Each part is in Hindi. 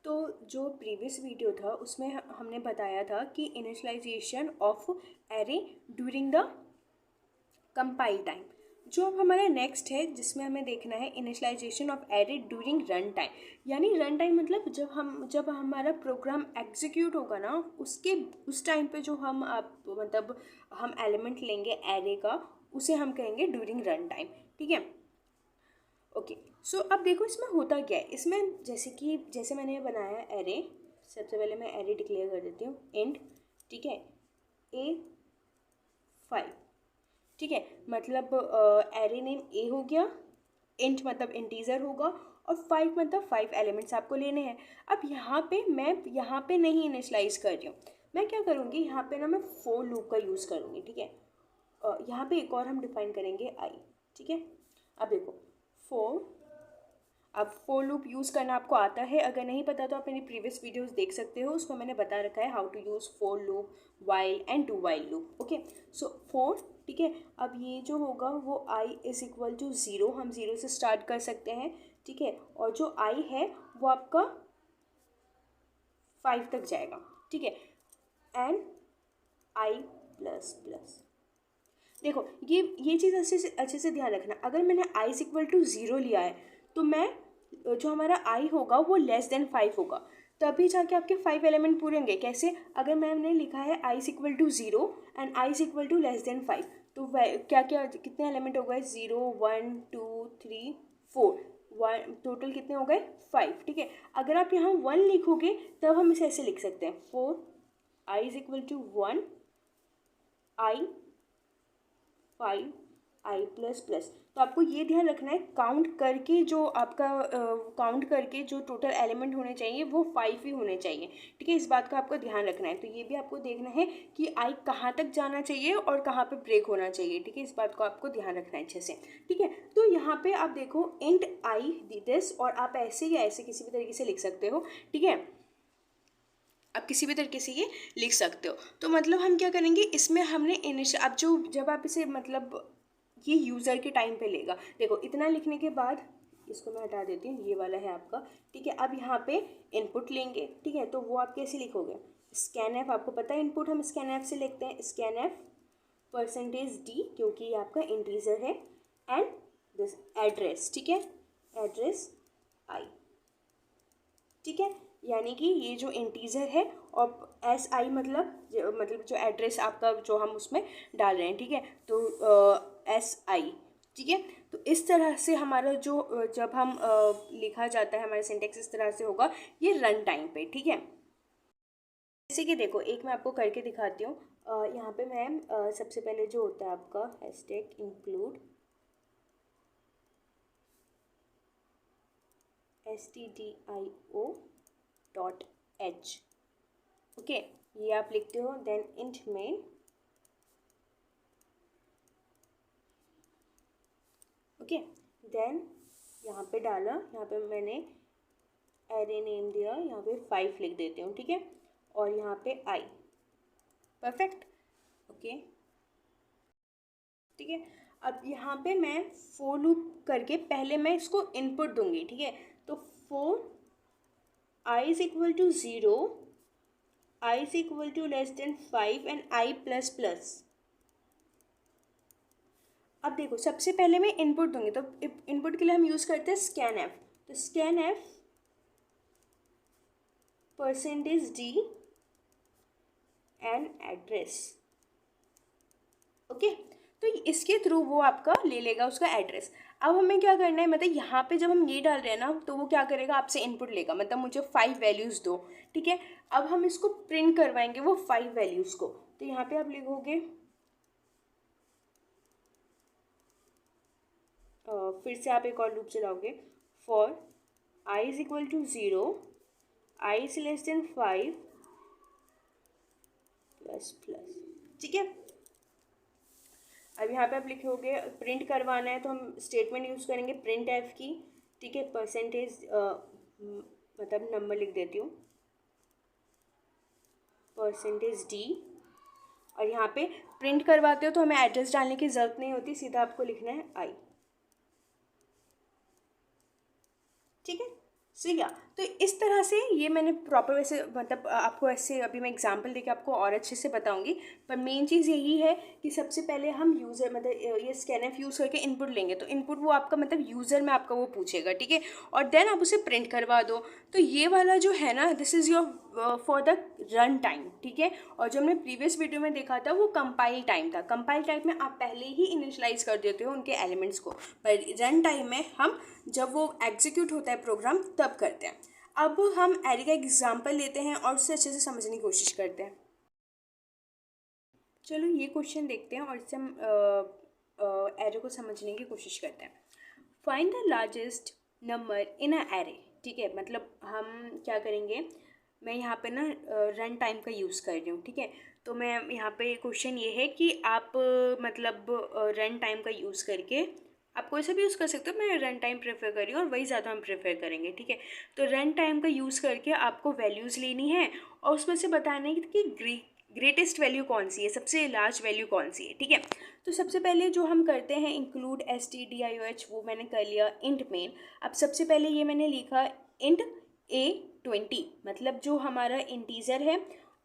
तो जो प्रीवियस वीडियो था उसमें हमने बताया था कि initialization of array during the compile time. जो अब हमारा नेक्स्ट है जिसमें हमें देखना है initialization of array during run time. यानी रन टाइम मतलब जब हमारा प्रोग्राम एग्जीक्यूट होगा ना उस टाइम पे जो हम एलिमेंट लेंगे एरे का, उसे हम कहेंगे ड्यूरिंग रन टाइम। ठीक है, ओके। सो अब देखो इसमें होता क्या है। इसमें जैसे मैंने बनाया एरे, सबसे पहले मैं एरे डिक्लेयर कर देती हूँ इंट। ठीक है, A5। ठीक है, मतलब एरे नेम ए हो गया, इंट मतलब इंटीजर होगा, और 5 मतलब 5 एलिमेंट्स आपको लेने हैं। अब मैं यहाँ पे नहीं इनिशलाइज कर रही हूँ, मैं क्या करूँगी यहाँ पे ना मैं फोर लूप का यूज़ करूँगी। ठीक है, यहाँ पे एक और हम डिफाइन करेंगे आई। ठीक है, अब देखो फोर लूप यूज़ करना आपको आता है। अगर नहीं पता तो आप मेरी प्रीवियस वीडियोस देख सकते हो, उसमें मैंने बता रखा है how to use for loop, while and do while loop. Okay, so for. ठीक है, अब ये जो होगा वो आई इज इक्वल टू 0, हम 0 से स्टार्ट कर सकते हैं। ठीक है, और जो आई है वो आपका 5 तक जाएगा। ठीक है, एंड आई प्लस प्लस। देखो ये चीज़ अच्छे से ध्यान रखना। अगर मैंने आई इज इक्वल टू 0 लिया है तो मैं जो हमारा आई होगा वो लेस देन 5 होगा, तभी जाके आपके 5 एलिमेंट पूरे होंगे। कैसे? अगर मैंने लिखा है i is equal to 0 and i is equal to less than 5, तो क्या क्या कितने एलिमेंट हो गए? 0 1 2 3 4, टोटल कितने हो गए? 5। ठीक है, अगर आप यहाँ 1 लिखोगे तब हम इसे ऐसे लिख सकते हैं 4 i is equal to 1 i 5 i plus plus. तो आपको ये ध्यान रखना है काउंट करके जो टोटल एलिमेंट होने चाहिए वो 5 ही होने चाहिए। ठीक है, इस बात का आपको ध्यान रखना है। तो ये भी आपको देखना है कि आई कहाँ तक जाना चाहिए और कहाँ पे ब्रेक होना चाहिए। ठीक है, इस बात को आपको ध्यान रखना है अच्छे से। ठीक है, तो यहाँ पे आप देखो इंट आई दिस, और आप ऐसे या ऐसे किसी भी तरीके से लिख सकते हो। ठीक है, आप किसी भी तरीके से ये लिख सकते हो। तो मतलब हम क्या करेंगे इसमें हमने अब जब आप इसे ये यूज़र के टाइम पे लेगा। देखो इतना लिखने के बाद इसको मैं हटा देती हूँ, ये वाला है आपका। ठीक है, अब यहाँ पे इनपुट लेंगे। ठीक है, तो वो आप कैसे लिखोगे? स्कैन एफ, आपको पता है इनपुट हम स्कैन एफ से लिखते हैं। स्कैन एफ %d, क्योंकि ये आपका इंटीजर है, एंड दिस एड्रेस। ठीक है, एड्रेस आई। ठीक है, यानी कि ये जो इंटीजर है और एस आई मतलब जो एड्रेस आपका जो हम उसमें डाल रहे हैं। ठीक है, तो एस आई। ठीक है, तो इस तरह से हमारा जब हम लिखा जाता है, हमारा सिंटेक्स इस तरह से होगा ये रन टाइम पे। ठीक है, जैसे कि देखो एक मैं आपको करके दिखाती हूँ। यहाँ पे मैं सबसे पहले जो होता है आपका हैशटैग इंक्लूड stdio.h। ओके, ये आप लिखते हो। Then int main, okay, then यहाँ पे डाला, यहाँ पे मैंने एरे नेम दिया, यहाँ पे 5 लिख देती हूँ। ठीक है, और यहाँ पे आई। Perfect, okay. ठीक है, अब यहाँ पे मैं फोर लूप करके पहले मैं इसको इनपुट दूंगी। ठीक है, तो 4 i is equal to 0, I is equal to less than 5 and i plus plus. अब देखो सबसे पहले मैं इनपुट दूंगी, तो इनपुट के लिए हम यूज़ करते हैं स्कैन एफ। तो scan F %d and address. Okay, तो इसके थ्रू वो आपका ले लेगा उसका एड्रेस। अब हमें क्या करना है, मतलब यहाँ पे जब हम ये डाल रहे हैं ना, तो वो क्या करेगा, आपसे इनपुट लेगा, मतलब मुझे 5 वैल्यूज़ दो। ठीक है, अब हम इसको प्रिंट करवाएंगे वो 5 वैल्यूज़ को। तो यहाँ पे आप लिखोगे, फिर से आप एक और लूप चलाओगे, for I is equal to 0, I is less than 5 plus plus. ठीक है, अब यहाँ पे आप लिखोगे प्रिंट करवाना है तो हम स्टेटमेंट यूज़ करेंगे प्रिंट एफ की। ठीक है, परसेंटेज मतलब नंबर लिख देती हूँ %d, और यहाँ पे प्रिंट करवाते हो तो हमें एड्रेस डालने की ज़रूरत नहीं होती, सीधा आपको लिखना है आई। ठीक है, सही है। तो इस तरह से ये मैंने प्रॉपर वैसे मतलब आपको ऐसे अभी मैं एग्जांपल देके आपको और अच्छे से बताऊंगी, पर मेन चीज़ यही है कि सबसे पहले हम यूज़र मतलब ये स्कैनफ यूज़ करके इनपुट लेंगे, तो इनपुट वो आपका मतलब यूज़र में आपका वो पूछेगा, ठीक है, और देन आप उसे प्रिंट करवा दो। तो ये वाला जो है ना, this is your for the run time, ठीक है। और जो हमने प्रीवियस वीडियो में देखा था वो कंपाइल टाइम था। कंपाइल टाइम में आप पहले ही इनिशियलाइज कर देते हो उनके एलिमेंट्स को, पर रन टाइम में हम जब वो एग्जीक्यूट होता है प्रोग्राम तब करते हैं। अब हम एरे का एग्जाम्पल लेते हैं और उससे अच्छे से समझने की कोशिश करते हैं। चलो ये क्वेश्चन देखते हैं और इससे हम एरे को समझने की कोशिश करते हैं। Find the largest number in a array, ठीक है, मतलब हम क्या करेंगे, मैं यहाँ पे ना रन टाइम का यूज़ कर रही हूँ, ठीक है। तो मैं यहाँ पे क्वेश्चन ये है कि आप मतलब रन टाइम का यूज़ करके आप कोई सा भी यूज़ कर सकते हो, मैं रन टाइम प्रेफर कर रही हूँ और वही ज़्यादा हम प्रेफर करेंगे, ठीक है। तो रन टाइम का यूज़ करके आपको वैल्यूज़ लेनी है और उसमें से बताना है कि ग्रेटेस्ट वैल्यू कौन सी है, सबसे लार्ज वैल्यू कौन सी है, ठीक है। तो सबसे पहले जो हम करते हैं इंक्लूड stdioh, वो मैंने कर लिया इंट मेन। अब सबसे पहले ये मैंने लिखा इंट a20, मतलब जो हमारा इंटीजर है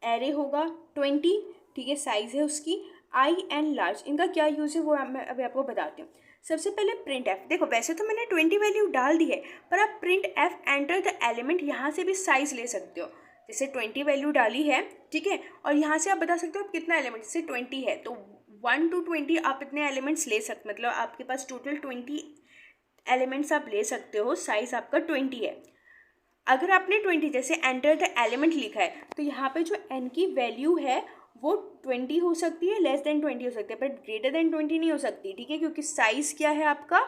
एरे होगा 20, ठीक है, साइज़ है उसकी। आई एंड लार्ज, इनका क्या यूज़ है वो मैं अभी आपको बताती हूँ। सबसे पहले प्रिंट एफ, देखो वैसे तो मैंने 20 वैल्यू डाल दी है, पर आप print F enter the element यहाँ से भी साइज़ ले सकते हो। जैसे 20 वैल्यू डाली है, ठीक है, और यहाँ से आप बता सकते हो आप कितना एलिमेंट, जैसे 20 है तो 1 to 20 आप इतने एलिमेंट्स ले सकते, मतलब आपके पास टोटल 20 एलिमेंट्स आप ले सकते हो, साइज़ आपका 20 है। अगर आपने 20 जैसे एंटर द एलिमेंट लिखा है तो यहाँ पे जो एन की वैल्यू है वो 20 हो सकती है, लेस देन 20 हो सकती है, बट ग्रेटर देन 20 नहीं हो सकती, ठीक है, क्योंकि साइज़ क्या है आपका,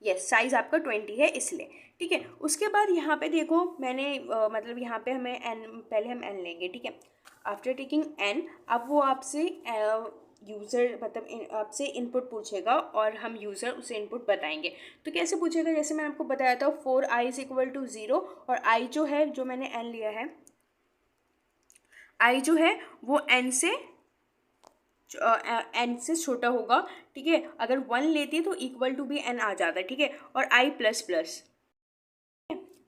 यस साइज़ आपका 20 है इसलिए, ठीक है। उसके बाद यहाँ पे देखो मैंने मतलब यहाँ पे हमें एन, पहले हम एन लेंगे, ठीक है। आफ्टर टेकिंग एन, अब वो आपसे यूज़र मतलब आपसे इनपुट पूछेगा और हम यूज़र उसे इनपुट बताएंगे। तो कैसे पूछेगा, जैसे मैंने आपको बताया था 4i = 0, और i जो है, जो मैंने n लिया है, i जो है वो n से छोटा होगा, ठीक है। अगर 1 लेती है तो इक्वल टू भी n आ जाता है, ठीक है, और i प्लस प्लस।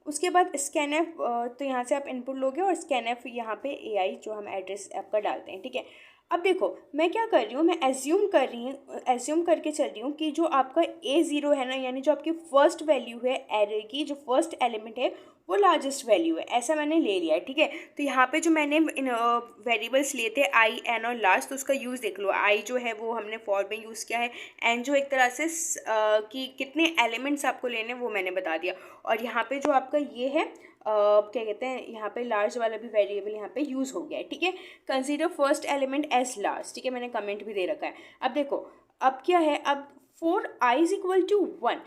उसके बाद स्कैनएफ, तो यहाँ से आप इनपुट लोगे और स्कैनएफ यहाँ पे ai जो हम एड्रेस आपका डालते हैं, ठीक है। अब देखो मैं क्या कर रही हूँ, मैं एज्यूम करके चल रही हूँ कि जो आपका a0 है ना, यानी जो आपकी फर्स्ट वैल्यू है एरे की, जो फर्स्ट एलिमेंट है वो लार्जेस्ट वैल्यू है, ऐसा मैंने ले लिया है, ठीक है। तो यहाँ पे जो मैंने वेरिएबल्स लिए थे आई एन और लार्ज, तो उसका यूज़ देख लो। आई जो है वो हमने फॉर में यूज़ किया है, एन जो एक तरह से कि कितने एलिमेंट्स आपको लेने वो मैंने बता दिया, और यहाँ पे जो आपका ये है क्या कहते हैं, यहाँ पे लार्ज वाला भी वेरिएबल यहाँ पे यूज़ हो गया है, ठीक है। Consider first element as large, ठीक है, मैंने कमेंट भी दे रखा है। अब देखो अब क्या है, अब 4i = 1,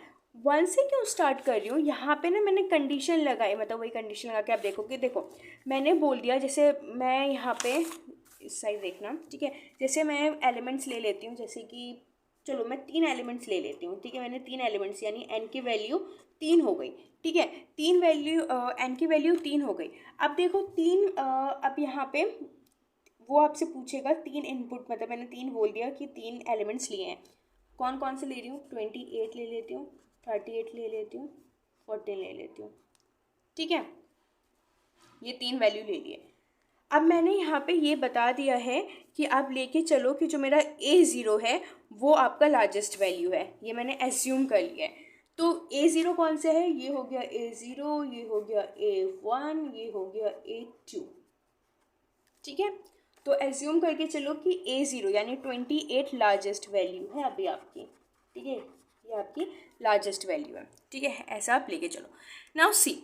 1 से क्यों स्टार्ट कर रही हूँ, यहाँ पे ना मैंने कंडीशन लगाई, मतलब वही कंडीशन लगा के आप देखो कि देखो मैंने बोल दिया, जैसे मैं यहाँ पे इस साइड देखना, ठीक है, जैसे मैं एलिमेंट्स ले लेती हूँ, जैसे कि चलो मैं 3 एलिमेंट्स ले लेती हूँ, ठीक है, मैंने 3 एलिमेंट्स यानी n की वैल्यू 3 हो गई, ठीक है, 3 वैल्यू n की वैल्यू 3 हो गई। अब देखो 3 अब यहाँ पे वो आपसे पूछेगा 3 इनपुट, मतलब मैंने 3 बोल दिया कि 3 एलिमेंट्स लिए हैं, कौन कौन से ले रही हूँ, 28 ले लेती हूँ, 38 ले लेती हूँ, 14 ले लेती हूँ, ठीक है, ये 3 वैल्यू ले लिए। अब मैंने यहाँ पे ये बता दिया है कि आप लेके चलो कि जो मेरा a0 है वो आपका लार्जेस्ट वैल्यू है, ये मैंने एज्यूम कर लिया है। तो a0 कौन सा है, ये हो गया a0, ये हो गया a1, ये हो गया a2, ठीक है। तो एज्यूम करके चलो कि a0 यानी 28 लार्जेस्ट वैल्यू है अभी आपकी, ठीक है, ये आपकी लार्जेस्ट वैल्यू है, ठीक है, ऐसा आप लेके चलो। नाउ सी,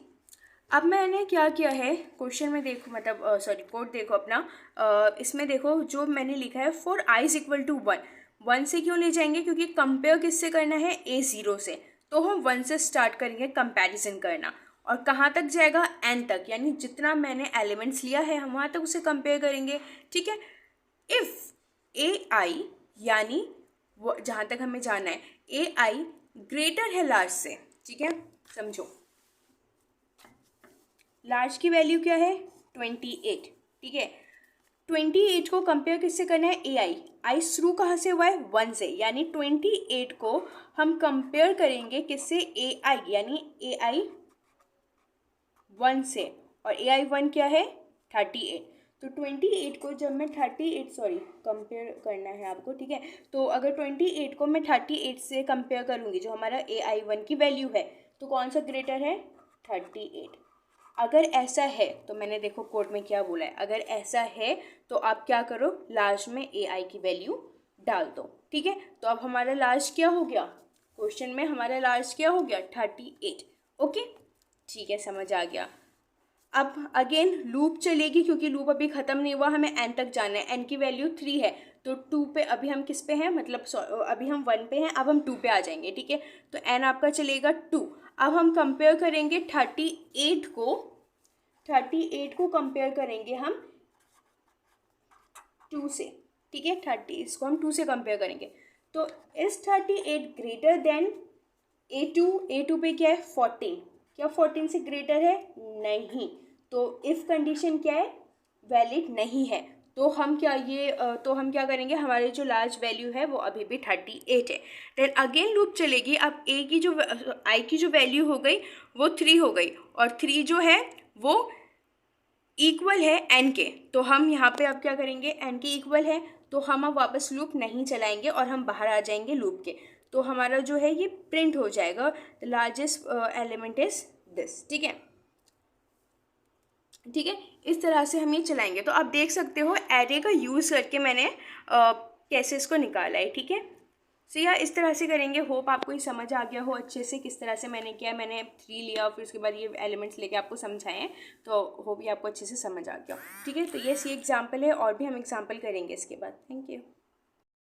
अब मैंने क्या किया है क्वेश्चन में देखो, मतलब सॉरी कोड देखो अपना, इसमें देखो जो मैंने लिखा है 4i = 1, 1 से क्यों ले जाएंगे, क्योंकि कंपेयर किससे करना है, a0 से, तो हम 1 से स्टार्ट करेंगे कंपैरिजन करना, और कहाँ तक जाएगा, n तक, यानी जितना मैंने एलिमेंट्स लिया है हम वहाँ तक उसे कंपेयर करेंगे, ठीक है। इफ़ ai यानी वो जहाँ तक हमें जाना है ai ग्रेटर है लार्ज से, ठीक है, समझो लार्ज की वैल्यू क्या है 28, ठीक है। 28 को कंपेयर किससे करना है, आई शुरू कहाँ से हुआ है 1 से, यानी 28 को हम कंपेयर करेंगे किससे, ai, यानी ai 1 से, और AI1 क्या है 38। तो 28 को जब मैं 38 कंपेयर करना है आपको, ठीक है। तो अगर 28 को मैं 38 से कंपेयर करूँगी, जो हमारा AI1 की वैल्यू है, तो कौन सा ग्रेटर है 38। अगर ऐसा है तो मैंने देखो कोड में क्या बोला है, अगर ऐसा है तो आप क्या करो, लास्ट में AI की वैल्यू डाल दो, ठीक है। तो अब हमारा लास्ट क्या हो गया, क्वेश्चन में हमारा लास्ट क्या हो गया 38। ओके, ठीक है, समझ आ गया। अब अगेन लूप चलेगी, क्योंकि लूप अभी ख़त्म नहीं हुआ, हमें n तक जाना है। n की वैल्यू 3 है, तो 2 पे अभी हम किस पे हैं, मतलब अभी हम 1 पे हैं, अब हम 2 पे आ जाएंगे, ठीक है। तो n आपका चलेगा 2। अब हम कंपेयर करेंगे 38 को कंपेयर करेंगे हम 2 से, ठीक है। 30 इसको हम 2 से कंपेयर करेंगे। तो इस 38 ग्रेटर देन A2 पे क्या है 14, क्या 14 से ग्रेटर है, नहीं। तो इफ कंडीशन क्या है, वैलिड नहीं है। तो हम क्या करेंगे, हमारे जो लार्ज वैल्यू है वो अभी भी 38 है। देन अगेन लूप चलेगी। अब आई की जो वैल्यू हो गई वो 3 हो गई, और 3 जो है वो इक्वल है n के। तो हम यहाँ पे अब क्या करेंगे, n के इक्वल है, तो हम अब वापस लूप नहीं चलाएंगे और हम बाहर आ जाएंगे लूप के। तो हमारा जो है ये प्रिंट हो जाएगा, the largest element is this, ठीक है। ठीक है, इस तरह से हम ये चलाएंगे। तो आप देख सकते हो एरे का यूज़ करके मैंने कैसे इसको निकाला है, ठीक है। सो या इस तरह से करेंगे। होप आपको ये समझ आ गया हो अच्छे से किस तरह से मैंने किया। मैंने 3 लिया, फिर उसके बाद ये एलिमेंट्स लेके आपको समझाएं, तो होप ये आपको अच्छे से समझ आ गया, ठीक है। तो ये सी एग्जाम्पल है, और भी हम एग्जाम्पल करेंगे इसके बाद। Thank you.